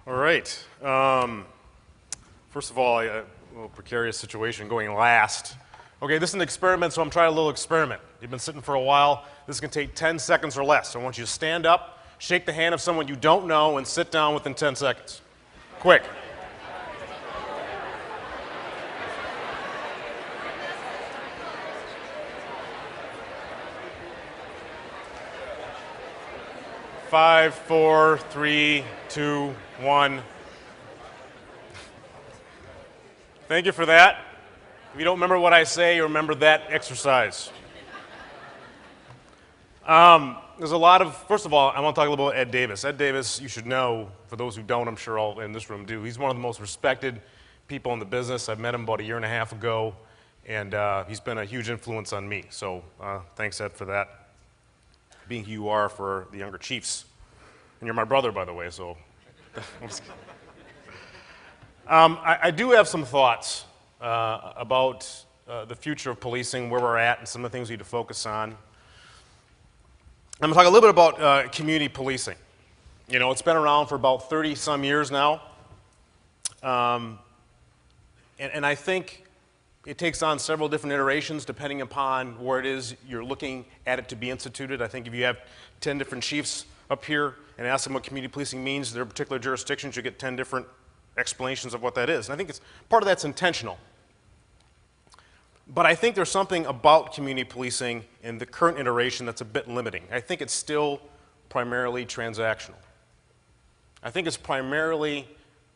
All right. First of all, a little precarious situation going last. Okay, this is an experiment, so I'm trying a little experiment. You've been sitting for a while. This can take 10 seconds or less. I want you to stand up, shake the hand of someone you don't know, and sit down within 10 seconds. Quick. Five, four, three, two, one. Thank you for that. If you don't remember what I say, you remember that exercise. There's a lot of, first of all, I want to talk a little bit about Ed Davis. Ed Davis, you should know, for those who don't, I'm sure all in this room do, he's one of the most respected people in the business. I met him about a year and a half ago, and he's been a huge influence on me. So thanks, Ed, for that. Being who you are for the younger chiefs. And you're my brother, by the way, so. I do have some thoughts about the future of policing, where we're at, and some of the things we need to focus on. I'm going to talk a little bit about community policing. You know, it's been around for about 30-some years now. And I think it takes on several different iterations depending upon where it is you're looking at it to be instituted. I think if you have 10 different chiefs up here and ask them what community policing means in their particular jurisdictions, you get 10 different explanations of what that is. And I think part of that's intentional. But I think there's something about community policing in the current iteration that's a bit limiting. I think it's still primarily transactional. I think it's primarily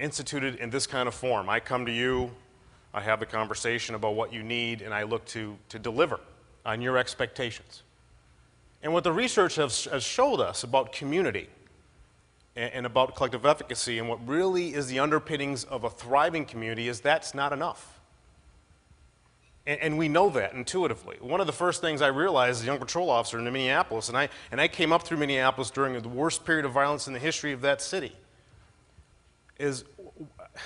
instituted in this kind of form. I come to you, I have the conversation about what you need, and I look to deliver on your expectations. And what the research has showed us about community and about collective efficacy and what really is the underpinnings of a thriving community is that's not enough. And we know that intuitively. One of the first things I realized as a young patrol officer in Minneapolis, and I came up through Minneapolis during the worst period of violence in the history of that city, is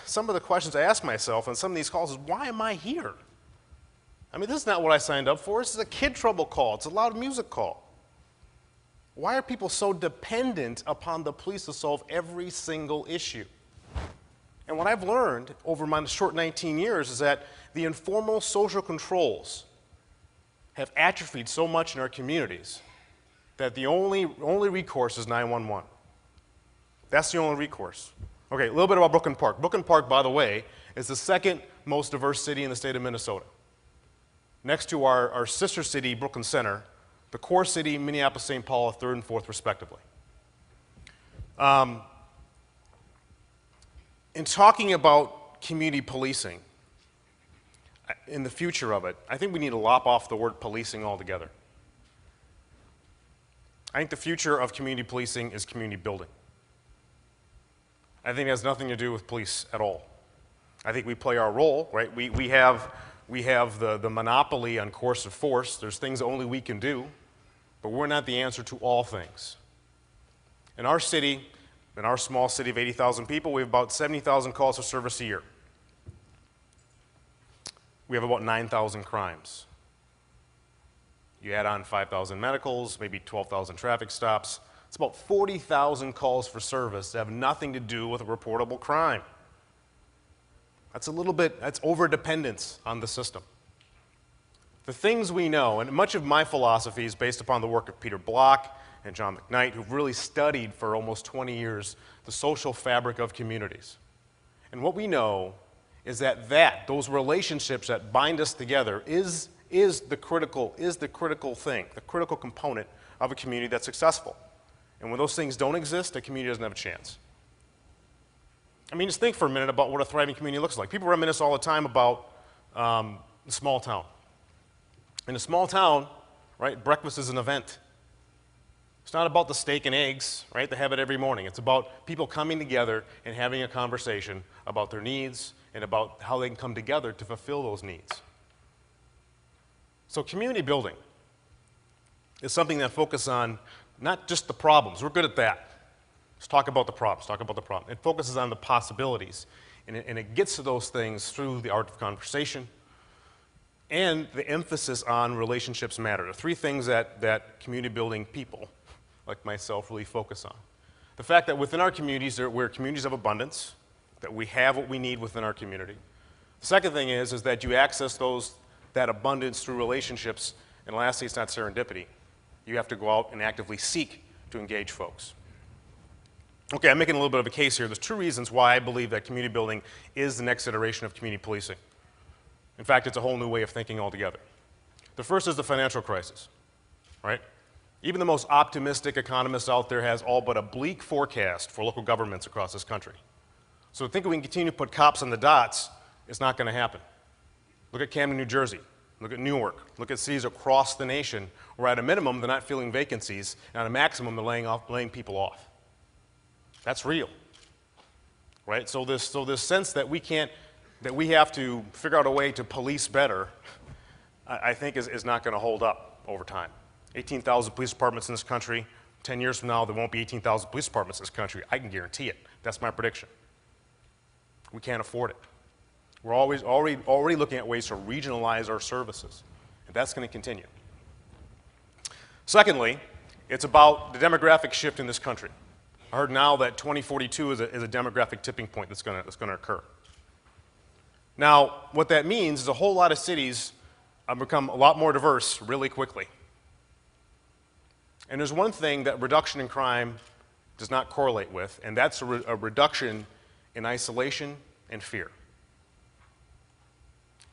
some of the questions I ask myself on some of these calls is, why am I here? I mean, this is not what I signed up for. This is a kid trouble call. It's a loud music call. Why are people so dependent upon the police to solve every single issue? And what I've learned over my short 19 years is that the informal social controls have atrophied so much in our communities that the only recourse is 911. That's the only recourse. Okay, a little bit about Brooklyn Park. Brooklyn Park, by the way, is the second most diverse city in the state of Minnesota. Next to our sister city, Brooklyn Center, the core city, Minneapolis-St. Paul, are third and fourth, respectively. In talking about community policing, in the future of it, I think we need to lop off the word policing altogether. I think the future of community policing is community building. I think it has nothing to do with police at all. I think we play our role, right? We have the monopoly on coercive force. There's things only we can do, but we're not the answer to all things. In our city, in our small city of 80,000 people, we have about 70,000 calls for service a year. We have about 9,000 crimes. You add on 5,000 medicals, maybe 12,000 traffic stops. It's about 40,000 calls for service that have nothing to do with a reportable crime. That's over-dependence on the system. The things we know, and much of my philosophy is based upon the work of Peter Block and John McKnight, who've really studied for almost 20 years the social fabric of communities. And what we know is that those relationships that bind us together is the critical thing, the critical component of a community that's successful. And when those things don't exist, a community doesn't have a chance. I mean, just think for a minute about what a thriving community looks like. People reminisce all the time about a small town. In a small town, right, breakfast is an event. It's not about the steak and eggs, right? They have it every morning. It's about people coming together and having a conversation about their needs and about how they can come together to fulfill those needs. So community building is something that focuses on not just the problems. We're good at that. Let's talk about the problems. Talk about the problem. It focuses on the possibilities, and it gets to those things through the art of conversation and the emphasis on relationships matter. The three things that community building people like myself really focus on. The fact that within our communities, we're communities of abundance, that we have what we need within our community. The second thing is that you access that abundance through relationships, and lastly, it's not serendipity. You have to go out and actively seek to engage folks. Okay, I'm making a little bit of a case here. There's two reasons why I believe that community building is the next iteration of community policing. In fact, it's a whole new way of thinking altogether. The first is the financial crisis, right? Even the most optimistic economist out there has all but a bleak forecast for local governments across this country. So to think we can continue to put cops on the dots is not going to happen. Look at Camden, New Jersey. Look at Newark. Look at cities across the nation where at a minimum they're not filling vacancies, and at a maximum they're laying people off. That's real, right? So this sense that we have to figure out a way to police better, I think is not going to hold up over time. 18,000 police departments in this country. 10 years from now, there won't be 18,000 police departments in this country. I can guarantee it. That's my prediction. We can't afford it. We're already looking at ways to regionalize our services, and that's going to continue. Secondly, it's about the demographic shift in this country. I heard now that 2042 is a demographic tipping point that's going to occur. Now, what that means is a whole lot of cities have become a lot more diverse really quickly. And there's one thing that reduction in crime does not correlate with, and that's a reduction in isolation and fear.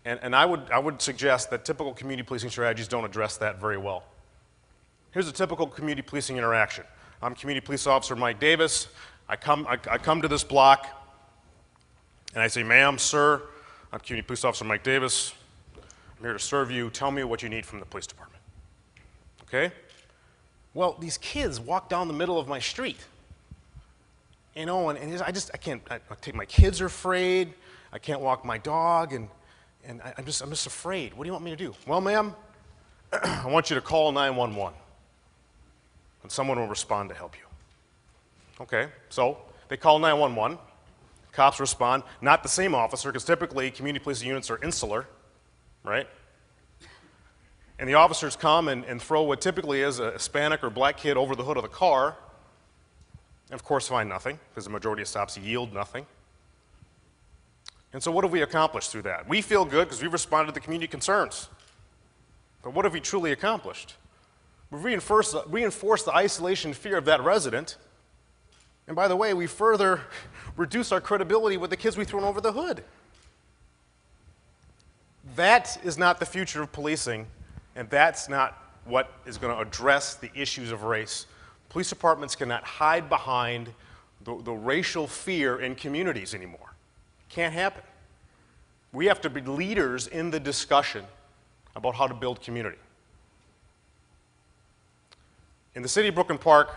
And I would suggest that typical community policing strategies don't address that very well. Here's a typical community policing interaction. I'm Community Police Officer Mike Davis. I come to this block, and I say, ma'am, sir, I'm Community Police Officer Mike Davis. I'm here to serve you. Tell me what you need from the police department. Okay? Well, these kids walk down the middle of my street. You know, and I can't, my kids are afraid. I can't walk my dog, and I'm just afraid. What do you want me to do? Well, ma'am, I want you to call 911. And someone will respond to help you. Okay, so they call 911. Cops respond. Not the same officer, because typically community policing units are insular, right? And the officers come and throw what typically is a Hispanic or black kid over the hood of the car, and of course find nothing, because the majority of stops yield nothing. And so what have we accomplished through that? We feel good because we've responded to the community concerns. But what have we truly accomplished? We've reinforced the isolation and fear of that resident. And by the way, we further reduce our credibility with the kids we've thrown over the hood. That is not the future of policing, and that's not what is going to address the issues of race. Police departments cannot hide behind the racial fear in communities anymore. Can't happen. We have to be leaders in the discussion about how to build community. In the city of Brooklyn Park,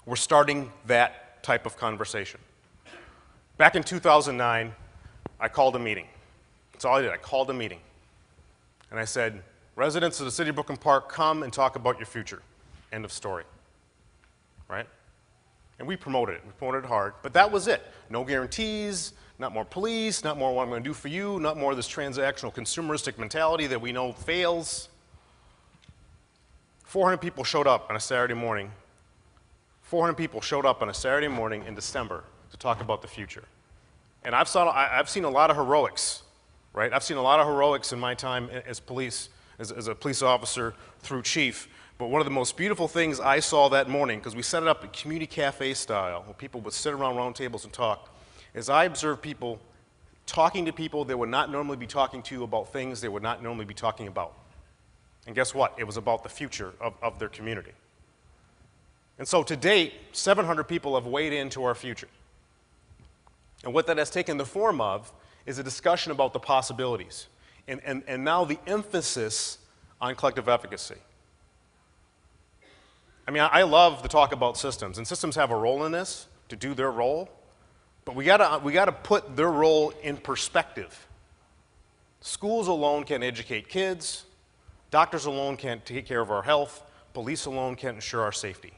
we're starting that type of conversation. Back in 2009, I called a meeting. That's all I did. I called a meeting. And I said, residents of the city of Brooklyn Park, come and talk about your future. End of story. Right? And we promoted it. We promoted it hard. But that was it. No guarantees, not more police, not more what I'm going to do for you, not more of this transactional consumeristic mentality that we know fails. 400 people showed up on a Saturday morning. 400 people showed up on a Saturday morning in December to talk about the future. And I've seen a lot of heroics, right? I've seen a lot of heroics in my time as a police officer through chief. But one of the most beautiful things I saw that morning, because we set it up in community cafe style, where people would sit around round tables and talk, is I observed people talking to people they would not normally be talking to about things they would not normally be talking about. And guess what? It was about the future of their community. And so to date, 700 people have weighed into our future. And what that has taken the form of is a discussion about the possibilities, and now the emphasis on collective efficacy. I mean, I love to talk about systems, and systems have a role in this to do their role, but we gotta put their role in perspective. Schools alone can't educate kids. Doctors alone can't take care of our health. Police alone can't ensure our safety.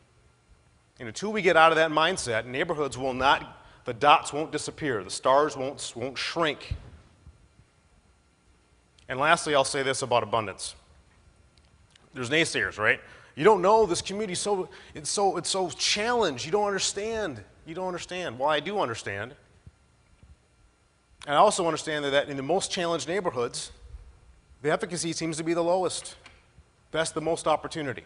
And until we get out of that mindset, neighborhoods will not, the dots won't disappear, the stars won't shrink. And lastly, I'll say this about abundance. There's naysayers, right? You don't know this community, it's so challenged. You don't understand. You don't understand. Well, I do understand. And I also understand that in the most challenged neighborhoods, the efficacy seems to be the lowest. That's the most opportunity.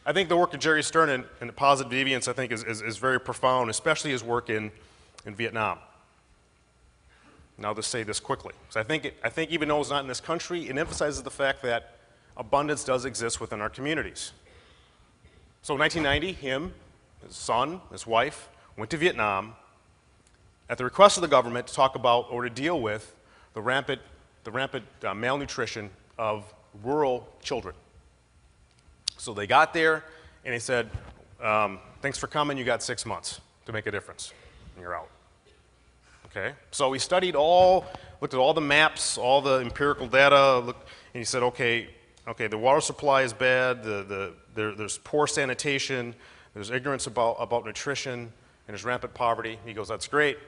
I think the work of Jerry Stern in positive deviance, I think, is very profound, especially his work in Vietnam. And I'll just say this quickly. So I think even though it's not in this country, it emphasizes the fact that abundance does exist within our communities. So in 1990, him, his son, his wife, went to Vietnam at the request of the government to talk about or to deal with the rampant malnutrition of rural children. So they got there and they said, thanks for coming, you got 6 months to make a difference, and you're out. Okay? So we looked at all the maps, all the empirical data, and he said, okay, the water supply is bad, there's poor sanitation, there's ignorance about nutrition, and there's rampant poverty. He goes, that's great.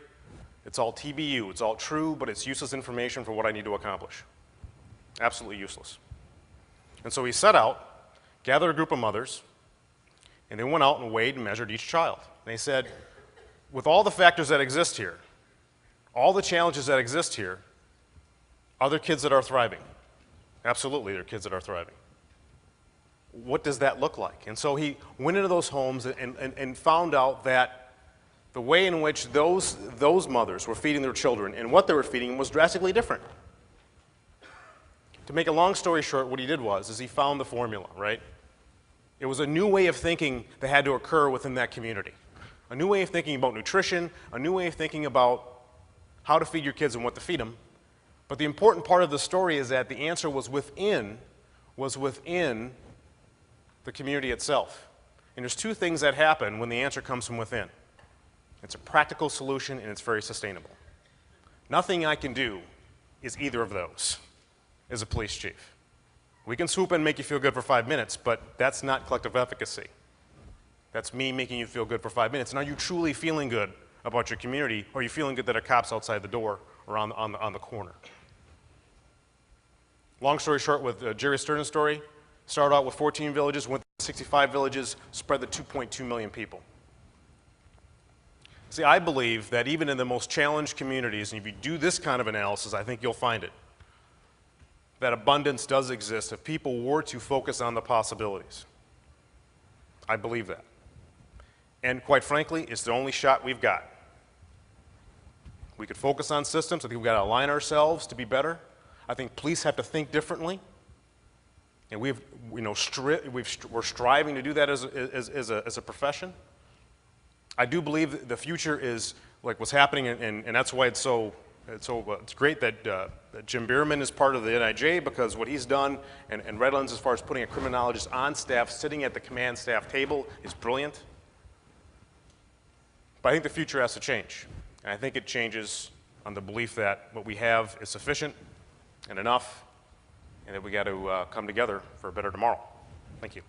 It's all TBU, it's all true, but it's useless information for what I need to accomplish. Absolutely useless. And so he set out, gathered a group of mothers, and they went out and weighed and measured each child. And they said, with all the factors that exist here, all the challenges that exist here, are there kids that are thriving? Absolutely, there are kids that are thriving. What does that look like? And so he went into those homes and found out that the way in which those mothers were feeding their children and what they were feeding was drastically different. To make a long story short, what he did was he found the formula, right? It was a new way of thinking that had to occur within that community. A new way of thinking about nutrition, a new way of thinking about how to feed your kids and what to feed them. But the important part of the story is that the answer was within the community itself. And there's two things that happen when the answer comes from within. It's a practical solution and it's very sustainable. Nothing I can do is either of those as a police chief. We can swoop in and make you feel good for 5 minutes, but that's not collective efficacy. That's me making you feel good for 5 minutes. And are you truly feeling good about your community, or are you feeling good that a cop's outside the door or on the corner? Long story short, with Jerry Stern's story, started out with 14 villages, went to 65 villages, spread to 2.2 million people. See, I believe that even in the most challenged communities, and if you do this kind of analysis, I think you'll find it, that abundance does exist if people were to focus on the possibilities. I believe that. And quite frankly, it's the only shot we've got. We could focus on systems. I think we've got to align ourselves to be better. I think police have to think differently. And we're striving to do that as a profession. I do believe the future is like what's happening, and that's why it's great that Jim Bierman is part of the NIJ, because what he's done, and Redlands as far as putting a criminologist on staff, sitting at the command staff table, is brilliant. But I think the future has to change. And I think it changes on the belief that what we have is sufficient and enough, and that we got to come together for a better tomorrow. Thank you.